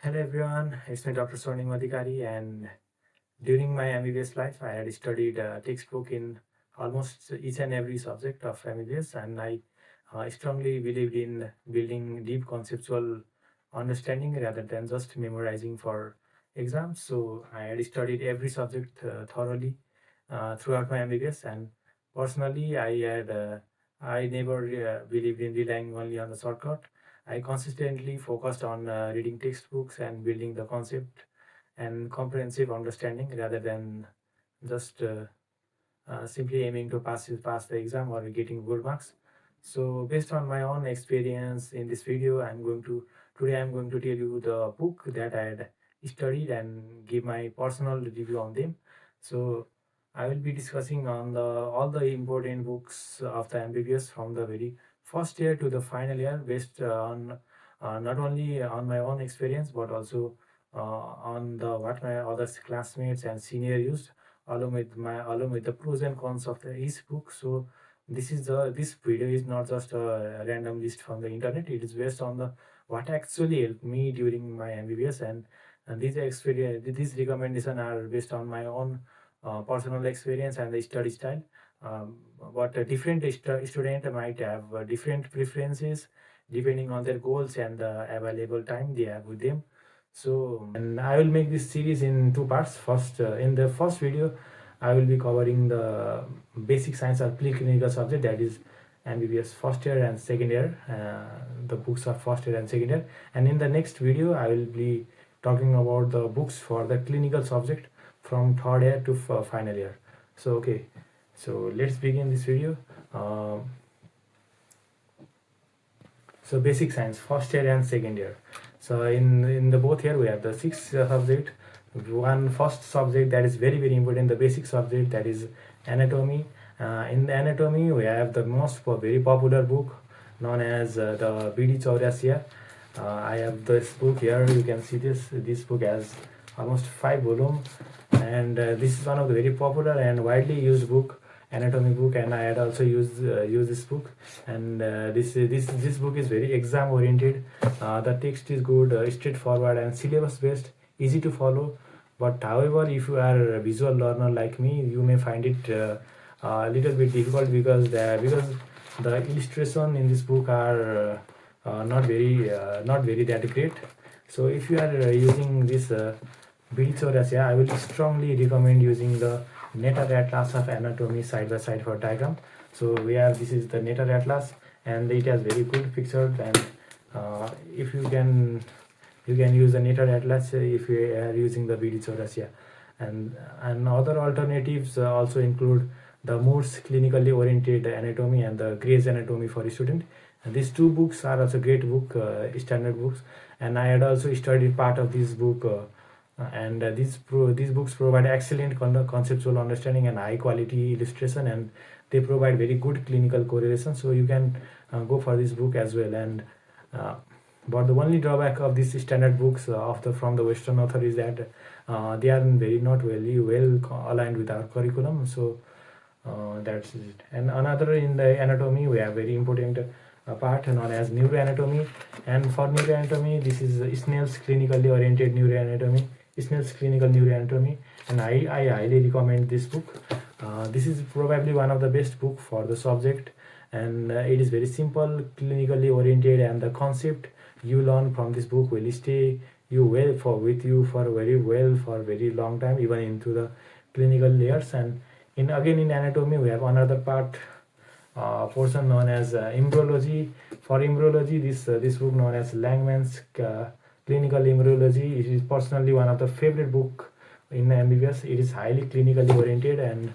Hello everyone, it's me Dr. Swarnim Adhikari, and during my MBBS life I had studied textbook in almost each and every subject of MBBS, and I strongly believed in building deep conceptual understanding rather than just memorizing for exams. So I had studied every subject thoroughly throughout my MBBS, and personally I never believed in relying only on the shortcut. I consistently focused on reading textbooks and building the concept and comprehensive understanding rather than just simply aiming to pass the exam or getting good marks. So based on my own experience in this video, today I'm going to tell you the book that I had studied and give my personal review on them. So I will be discussing on all the important books of the MBBS from the very first year to the final year, based on not only on my own experience but also on the what my other classmates and senior used, along with the pros and cons of each book. So this video is not just a random list from the internet. It is based on the what actually helped me during my MBBS, and these recommendations are based on my own personal experience and the study style. But a different student might have different preferences depending on their goals and the available time they have with them. So, and I will make this series in two parts. First, in the first video, I will be covering the basic science or preclinical subject, that is MBBS first year and second year. The books are first year and second year. And in the next video, I will be talking about the books for the clinical subject from third year to final year. So, okay. So let's begin this video. So basic science, first year and second year. So in the both here we have the six subject. One first subject that is very important, the basic subject, that is anatomy. In the anatomy we have the very popular book known as the BD Chaurasia. I have this book here. You can see this book has almost 5 volumes, and this is one of the very popular and widely used anatomy book, and I had also used this book. And this book is very exam oriented. The text is good, straightforward and syllabus based, easy to follow. But however, if you are a visual learner like me, you may find it a little bit difficult because the illustration in this book are not very that great. So if you are using this Biochemistry, I will strongly recommend using the Netter Atlas of Anatomy side by side for diagram. So this is the Netter Atlas, and it has very good pictures. And if you can use the Netter Atlas if you are using the Biochemistry. And other alternatives also include the Moore's clinically oriented anatomy and the Gray's anatomy for a student. And these two books are also great standard books. And I had also studied part of this book. And these books provide excellent conceptual understanding and high quality illustration, and they provide very good clinical correlation. So you can go for this book as well. And but the only drawback of these standard books from the Western author is that they are not very well aligned with our curriculum. So that's it. And another, in the anatomy we have very important part known as neuroanatomy. And for neuroanatomy, this is Snell's clinically oriented neuroanatomy. Snell's clinical neuroanatomy, and I highly recommend this book. This is probably one of the best book for the subject, and it is very simple, clinically oriented, and the concept you learn from this book will stay with you for a very long time, even into the clinical layers. And in anatomy we have another portion known as embryology. For embryology, this book known as Langman's Clinical Embryology. It is personally one of the favorite book in MBBS. It is highly clinically oriented, and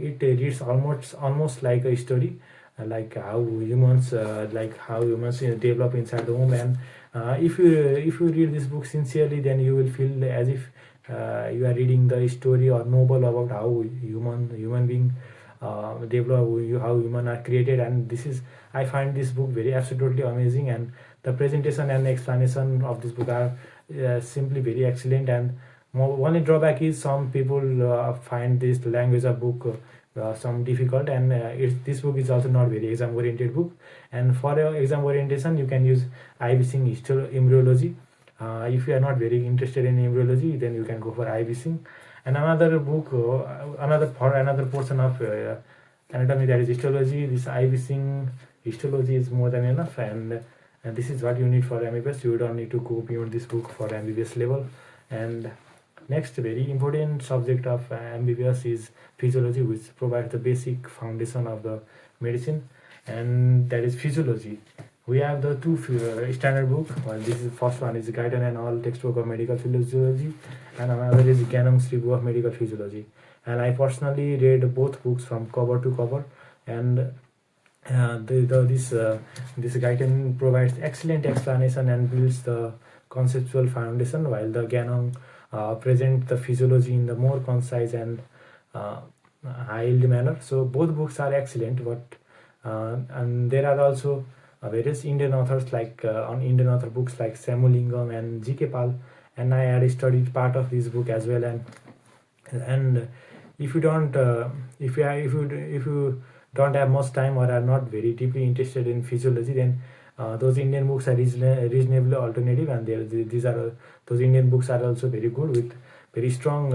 it reads almost like a story, like how humans develop inside the womb. And if you read this book sincerely, then you will feel as if you are reading the story or novel about how human being develop, how human are created. And I find this book very absolutely amazing, and the presentation and explanation of this book are simply very excellent. And only drawback is some people find this language of book some difficult, and this book is also not very exam oriented book. And for your exam orientation, you can use IB Singh Embryology. If you are not very interested in embryology, then you can go for IBC. And another book, another portion of anatomy, that is histology. This IBC histology is more than enough, and this is what you need for MBBS. You don't need to go beyond this book for MBBS level. And next very important subject of MBBS is physiology, which provides the basic foundation of the medicine, and that is physiology. We have the two standard book. Well, this is first one is Guidance and All Textbook of Medical Physiology, and another is Gyanam's Review of Medical Physiology. And I personally read both books from cover to cover, and this guidance provides excellent explanation and builds the conceptual foundation, while the Gyanam present the physiology in the more concise and high-yield manner. So both books are excellent, but and there are also various Indian authors like on Indian author books like Samulingam and G.K. Pal, and I had studied part of this book as well. And if you don't if you don't have much time or are not very deeply interested in physiology, then those Indian books are reasonably alternative, and those Indian books are also very good with very strong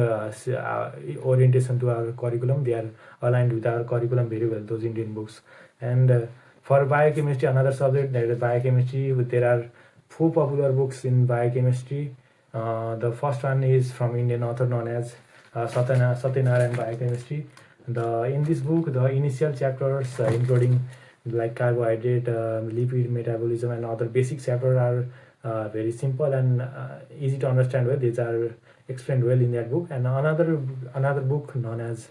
orientation to our curriculum. They are aligned with our curriculum very well, those Indian books. And for biochemistry, another subject, that is biochemistry, there are 4 popular books in biochemistry. The first one is from Indian author known as Satyanarayan Biochemistry. In this book, the initial chapters, including like carbohydrate, lipid metabolism, and other basic chapters are very simple and easy to understand. Well, these are explained well in that book. And another book known as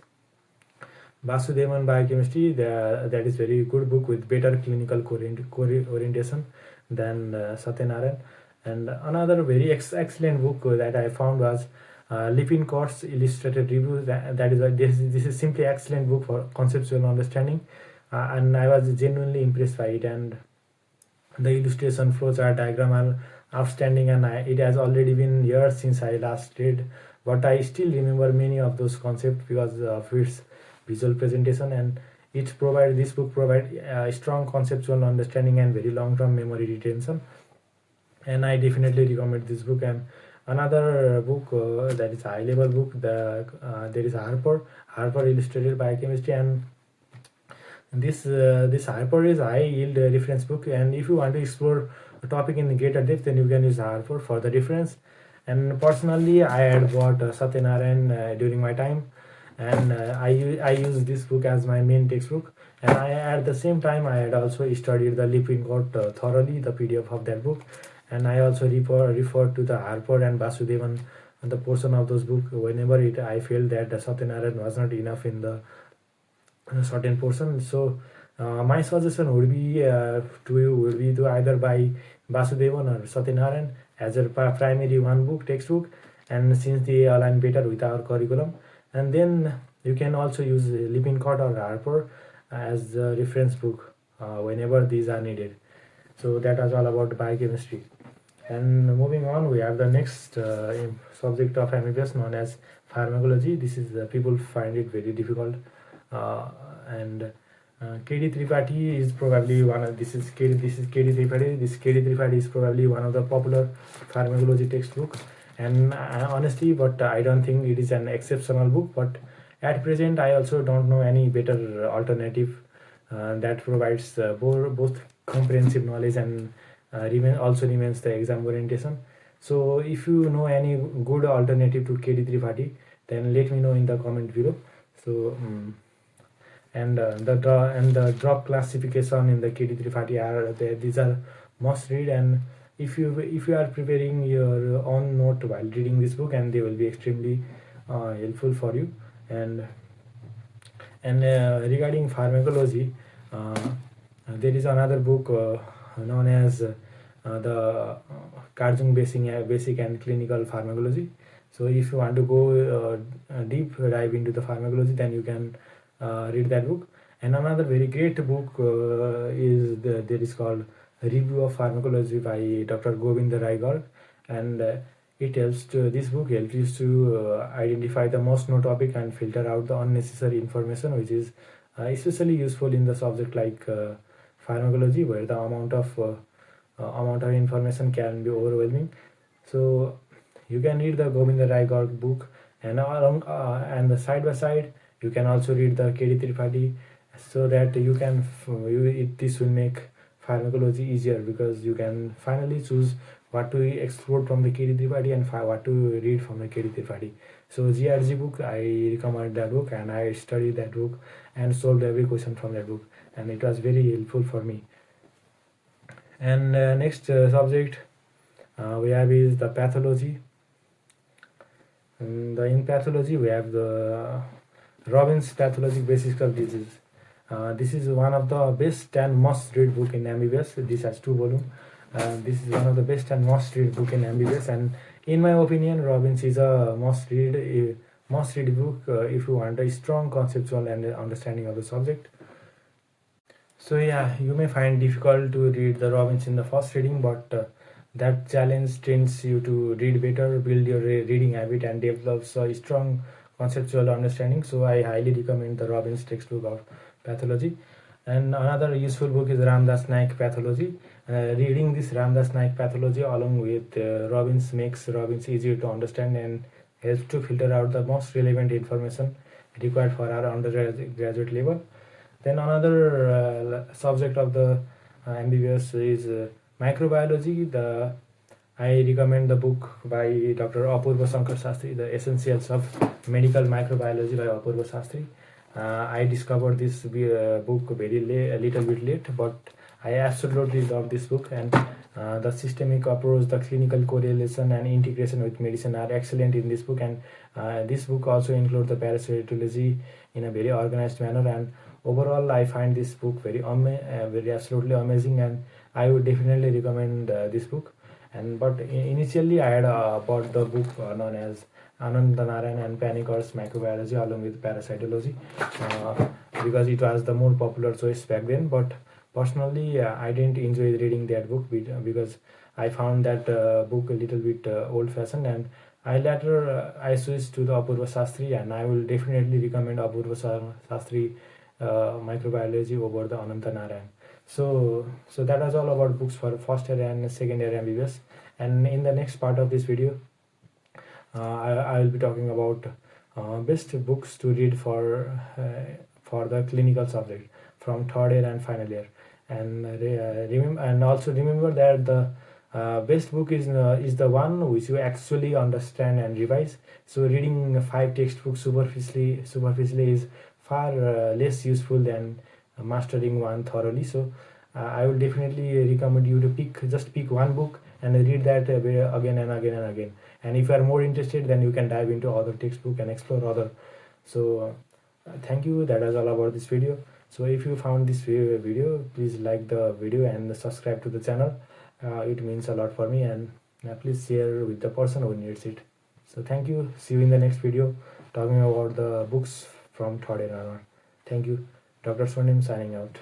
Vasudevan Biochemistry, that is very good book with better clinical orientation than Satyanarayan. And another very excellent book that I found was Lippincott Illustrated Review. That is why this is simply excellent book for conceptual understanding, and I was genuinely impressed by it. And the illustration, flowchart, diagram are outstanding, and it has already been years since I last read, but I still remember many of those concepts because of its visual presentation, and this book provides strong conceptual understanding and very long-term memory retention, and I definitely recommend this book. And another book that is high-level book, there is Harper Illustrated Biochemistry, and this Harper is high-yield reference book, and if you want to explore a topic in greater depth, then you can use Harper for the reference. And personally, I had bought Satyanarayan during my time, and I use this book as my main textbook. And at the same time, I had also studied the Lippincott thoroughly, the PDF of that book, and I also refer to the Harper and Vasudevan, the portion of those books whenever I felt that the Satyanarayan was not enough in the certain portion. So my suggestion would be to either buy Vasudevan or Satyanarayan as a primary textbook, and since they align better with our curriculum, and then you can also use Lippincott or Harper as the reference book whenever these are needed. So that was all about biochemistry. And moving on, we have the next subject of MBBS known as pharmacology. This is people find it very difficult, and K.D. Tripathi is probably one of this is K.D. Tripathi. This K.D. Tripathi is probably one of the popular pharmacology textbook, and honestly, but I don't think it is an exceptional book. But at present, I also don't know any better alternative that provides both comprehensive knowledge and remains the exam orientation. So if you know any good alternative to K.D. Tripathi, then let me know in the comment below. So and the drug classification in the K.D. Tripathi these are must read, and if you are preparing your own note while reading this book, and they will be extremely helpful for you. And regarding pharmacology, there is another book known as the Karjung Basic and Clinical Pharmacology. So if you want to go deep dive into the pharmacology, then you can read that book. And another very great book there is called Review of Pharmacology by Dr. Govind Rai Garg, and this book helps you to identify the most known topic and filter out the unnecessary information, which is especially useful in the subject like pharmacology, where the amount of information can be overwhelming. So you can read the Govinda Rai Garg book, and along and the side by side you can also read the KD Tripathi, so that you can this will make pharmacology easier, because you can finally choose what to explore from the KD Tripathi and what to read from the KD Tripathi. So GRG book, I recommend that book, and I studied that book and solved every question from that book, and it was very helpful for me. And next subject we have is the pathology. In pathology we have the Robbins Pathologic Basics of Disease. This is one of the best and most read book in MBBS. This has 2 volumes. This is one of the best and most read book in MBBS, and in my opinion, Robbins is a must read book if you want a strong conceptual and understanding of the subject. So yeah, you may find difficult to read the Robbins in the first reading, but that challenge trains you to read better, build your reading habit, and develops a strong conceptual understanding. So I highly recommend the Robbins textbook of pathology. And another useful book is Ramdas Naik Pathology. Reading this Ramdas Naik Pathology along with Robbins makes Robbins easier to understand and helps to filter out the most relevant information required for our undergraduate level. Then another subject of the MBBS is microbiology. I recommend the book by Dr. Apurva Shankar Shastri, The Essentials of Medical Microbiology by Apurva Shastri. I discovered this book a little bit late, but I absolutely love this book, and the systemic approach, the clinical correlation and integration with medicine are excellent in this book, and this book also includes the parasitology in a very organized manner, and overall I find this book very absolutely amazing, and I would definitely recommend this book. But initially I had bought the book known as Ananda Narayan and Paniker's Microbiology along with Parasitology because it was the more popular choice back then. But personally, I didn't enjoy reading that book because I found that book a little bit old-fashioned, and I switched to the Apurva Shastri, and I will definitely recommend Apurva Shastri microbiology over the Ananta Narayan. So that was all about books for first year and second year MBBS. And in the next part of this video, I will be talking about best books to read for the clinical subject from third year and final year. And also remember that the best book is the one which you actually understand and revise. So reading 5 textbooks superficially is far less useful than mastering one thoroughly. So I will definitely recommend you to pick one book and read that again and again and again. And if you are more interested, then you can dive into other textbook and explore other. So thank you. That is all about this video. So if you found this video, please like the video and subscribe to the channel. It means a lot for me, and please share with the person who needs it. So thank you. See you in the next video talking about the books from third year onward. Thank you. Dr. Swarnim signing out.